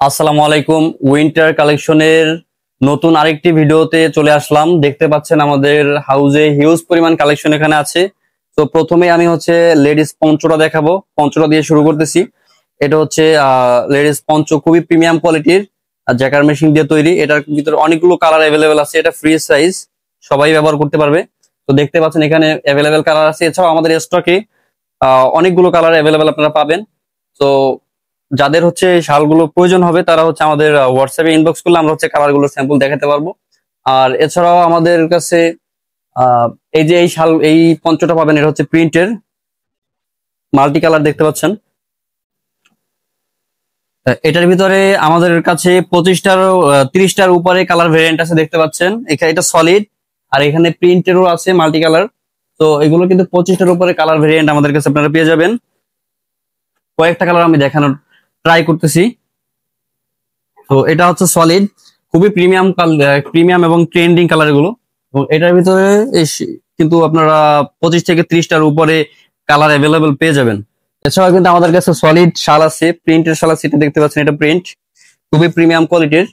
আসসালামু আলাইকুম। উইন্টার কালেকশনের নতুন আরেকটি ভিডিওতে চলে আসলাম। দেখতে পাচ্ছেন আমাদের হাউজে হিউজ পরিমাণ কালেকশন এখানে আছে। তো প্রথমে আমি লেডিস পঞ্চটা দেখাবো। পঞ্চটা দিয়ে শুরু করতেছি। এটা হচ্ছে লেডিস পঞ্চ, খুবই প্রিমিয়াম কোয়ালিটির জ্যাকার মেশিন দিয়ে তৈরি। এটার ভিতরে অনেকগুলো কালার অ্যাভেলেবেল আছে। এটা ফ্রি সাইজ, সবাই ব্যবহার করতে পারবে। তো দেখতে পাচ্ছেন এখানে অ্যাভেলেবেল কালার আছে। এছাড়াও আমাদের স্টকে অনেকগুলো কালার অ্যাভেলেবেল আপনারা পাবেন। তো যাদের এই শালগুলো প্রয়োজন হবে তারা আমাদের হোয়াটসঅ্যাপে ইনবক্স করলে আমরা কালার গুলো স্যাম্পল দেখাতে পারবো। আর এছাড়াও আমাদের কাছে এই যে এই শাল, এই পঞ্চটা পাবেন, এটা হচ্ছে প্রিন্টের মাল্টি কালার, দেখতে পাচ্ছেন। এটার ভিতরে আমাদের কাছে 25টার 30টার উপরে কালার ভেরিয়েন্ট আছে, দেখতে পাচ্ছেন। এখানে এটা সলিড, আর এখানে প্রিন্টেরও আছে মাল্টি কালার। তো এগুলো কিন্তু 25টার উপরে কালার ভেরিয়েন্ট আমাদের কাছে আপনারা পেয়ে যাবেন। কয়েকটা কালার আমি দেখানোর ট্রাই করতেছি। তো এটা হচ্ছে সলিড, খুবই প্রিমিয়াম এবং ট্রেন্ডিং কালার এগুলো। এবং এটার ভিতরে কিন্তু আপনারা 25 থেকে 30টার উপরে কালার অ্যাভেলেবেল পেয়ে যাবেন। এছাড়াও কিন্তু আমাদের কাছে সলিড শাল আছে, প্রিন্টের শাল আছে। এটা দেখতে পাচ্ছেন, এটা প্রিন্ট, খুবই প্রিমিয়াম কোয়ালিটির।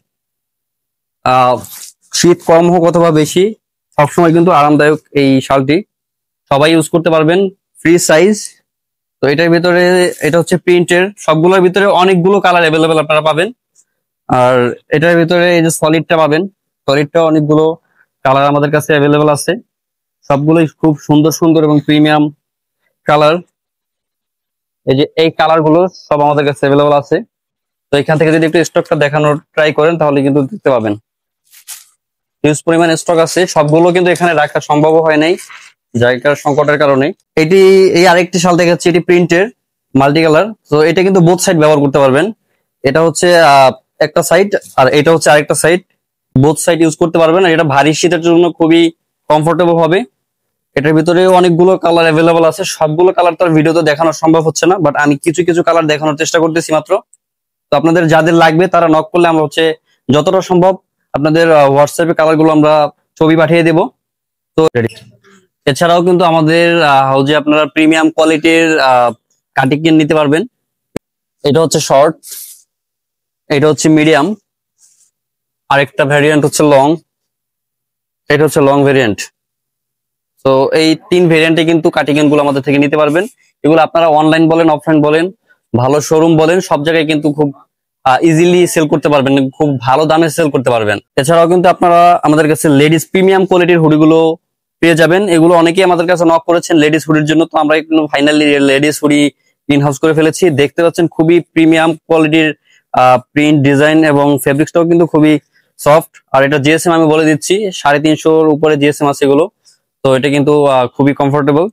শীত কম হোক অথবা বেশি, সবসময় কিন্তু আরামদায়ক এই শালটি, সবাই ইউজ করতে পারবেন। Free size. তো এটার ভিতরে এটা হচ্ছে প্রিন্টের, সবগুলোর ভিতরে অনেকগুলো কালার অ্যাভেলেবেল আপনারা পাবেন। আর এটার ভিতরে এই যে সলিডটা পাবেন, সলিডটা অনেকগুলো কালার আমাদের কাছে অ্যাভেলেবেল আছে। সবগুলোই খুব সুন্দর সুন্দর এবং প্রিমিয়াম কালার। এই যে এই কালার গুলো সব আমাদের কাছে অ্যাভেলেবেল আছে। তো এখান থেকে যদি একটু স্টকটা দেখানোর ট্রাই করেন তাহলে কিন্তু দেখতে পাবেন হিউজ পরিমাণ স্টক আছে। সবগুলো কিন্তু এখানে রাখা সম্ভব হয় নাই জায়গার সংকটের কারণে। এটি এই আরেকটি শাল দেখাচ্ছি, এটি প্রিন্টের মাল্টি কালার। তো এটা কিন্তু বোথ সাইড ব্যবহার করতে পারবেন। এটা হচ্ছে একটা সাইড, আর এটা হচ্ছে আরেকটা সাইড। বোথ সাইড ইউজ করতে পারবেন। আর এটা ভারী শীতের জন্য খুবই কমফোর্টেবল হবে। এটার ভিতরে অনেকগুলো কালার অ্যাভেলেবল আছে। সবগুলো কালার তো ভিডিওতে দেখানো সম্ভব হচ্ছে না, বাট আমি কিছু কিছু কালার দেখানোর চেষ্টা করতেছি মাত্র। তো আপনাদের যাদের লাগবে তারা নক করলে আমরা যতটা সম্ভব আপনাদের হোয়াটসঅ্যাপে কালার গুলো আমরা ছবি পাঠিয়ে দেব। তো এছাড়াও কিন্তু আমাদের হাউজে আপনারা প্রিমিয়াম কোয়ালিটির কাটিং নিতে পারবেন। এটা হচ্ছে শর্ট, এটা হচ্ছে মিডিয়াম, আরেকটা ভ্যারিয়েন্ট হচ্ছে লং, এটা হচ্ছে লং ভ্যারিয়েন্ট। তো এই 3 ভ্যারিয়েন্টে কিন্তু কাটিং গুলো আমাদের থেকে নিতে পারবেন। এগুলো আপনারা অনলাইন বলেন, অফলাইন বলেন, ভালো শোরুম বলেন, সব জায়গায় কিন্তু খুব ইজিলি সেল করতে পারবেন, খুব ভালো দামে সেল করতে পারবেন। এছাড়াও কিন্তু আপনারা আমাদের কাছে লেডিস প্রিমিয়াম কোয়ালিটির হুডিগুলো পেয়ে যাবেন। এগুলো অনেকেই আমাদের কাছে নক করেছেন লেডিস হুডির জন্য। তো আমরা কিন্তু finally ladies hoodie in house করে ফেলেছি। দেখতে পাচ্ছেন খুবই প্রিমিয়াম কোয়ালিটির প্রিন্ট, ডিজাইন এবং ফেব্রিক্সটাও কিন্তু খুবই সফট। আর এটা জিএসএম আমি বলে দিচ্ছি, 350-র উপরে জিএসএম আছে এগুলো। তো এটা কিন্তু খুবই কমফোর্টেবল।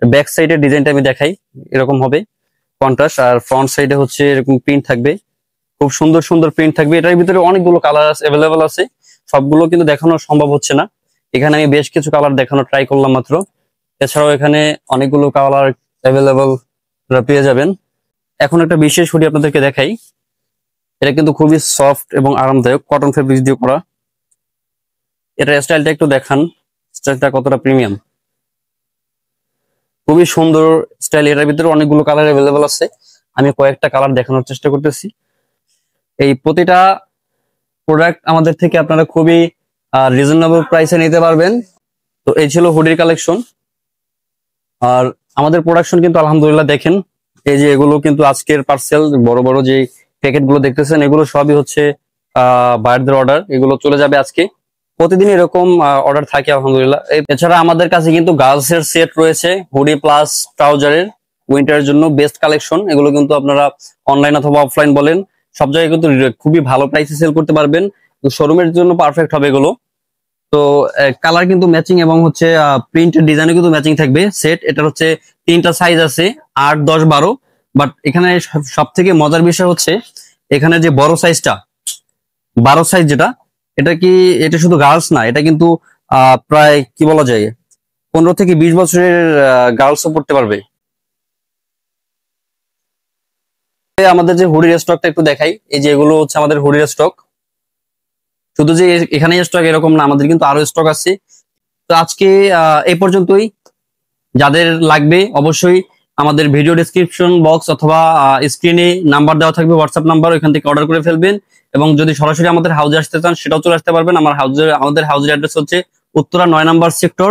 ব্যাক সাইডের ডিজাইনটা আমি দেখাই, এরকম হবে কন্ট্রাস্ট। আর ফ্রন্ট সাইডে এরকম প্রিন্ট থাকবে, খুব সুন্দর সুন্দর প্রিন্ট থাকবে। এটার ভিতরে অনেকগুলো কালার অ্যাভেলেবেল আছে, সবগুলো কিন্তু দেখানো সম্ভব হচ্ছে না। এখানে আমি বেশ কিছু কালার দেখানো ট্রাই করলাম মাত্র। এছাড়াও এখানে অনেকগুলো কালার অ্যাভেলেবেল পেয়ে যাবেন। এখন একটা বিশেষ হুডি আপনাদেরকে দেখাই। এটা কিন্তু খুবই সফট এবং আরামদায়ক, কটন ফেব্রিক্স দিয়ে করা। এটার স্টাইলটা একটু দেখান, স্টাইলটা কতটা প্রিমিয়াম, খুবই সুন্দর স্টাইল। এটার ভিতরে অনেকগুলো কালার অ্যাভেলেবেল আছে, আমি কয়েকটা কালার দেখানোর চেষ্টা করতেছি। এই প্রতিটা প্রোডাক্ট আমাদের থেকে আপনারা খুবই রিজনেবল প্রাইসে নিতে পারবেন। তো এই ছিল হুডির কালেকশন। আর আমাদের প্রোডাকশন কিন্তু আলহামদুলিল্লাহ দেখেন, এই যে এগুলো কিন্তু আজকের পার্সেল, বড় বড় যে প্যাকেট গুলো দেখতেছেন এগুলো সবই বায়ারদের অর্ডার। এগুলো চলে যাবে আজকে। প্রতিদিন এরকম অর্ডার থাকে আলহামদুলিল্লাহ। এছাড়া আমাদের কাছে কিন্তু গার্লস এর সেট রয়েছে, হুডি প্লাস ট্রাউজারের উইন্টারের জন্য বেস্ট কালেকশন। এগুলো কিন্তু আপনারা অনলাইন অথবা অফলাইন বলেন, সব জায়গায় কিন্তু খুবই ভালো প্রাইসে সেল করতে পারবেন। শোরুমের জন্য পারফেক্ট হবে এগুলো। তো কালার কিন্তু ম্যাচিং এবং প্রিন্টের ডিজাইনও কিন্তু ম্যাচিং থাকবে সেট। এটার 3টা সাইজ আছে, 8, 10, 12। বাট এখানে সব থেকে মজার বিষয় এখানে যে বড় সাইজটা, 12 সাইজ যেটা, এটা শুধু গার্লস না, এটা কিন্তু প্রায় কি বলা যায় 15 থেকে 20 বছরের গার্লসও পড়তে পারবে। আমাদের যে হুডির স্টকটা একটু দেখাই। এই যে এগুলো আমাদের হুডির স্টক। শুধু যে এখানে স্টক এরকম না, আমাদের কিন্তু আরো স্টক আছে। তো আজকে এই পর্যন্তই। যাদের লাগবে অবশ্যই আমাদের ভিডিও ডেসক্রিপশন বক্স অথবা স্ক্রিনে নাম্বার দেওয়া থাকবে, হোয়াটসঅ্যাপ নাম্বার, ওইখান থেকে অর্ডার করে ফেলবেন। এবং যদি সরাসরি আমাদের হাউজে আসতে চান সেটাও চলে আসতে পারবেন। আমাদের হাউজের অ্যাড্রেস হচ্ছে উত্তরা 9 নম্বর সেক্টর।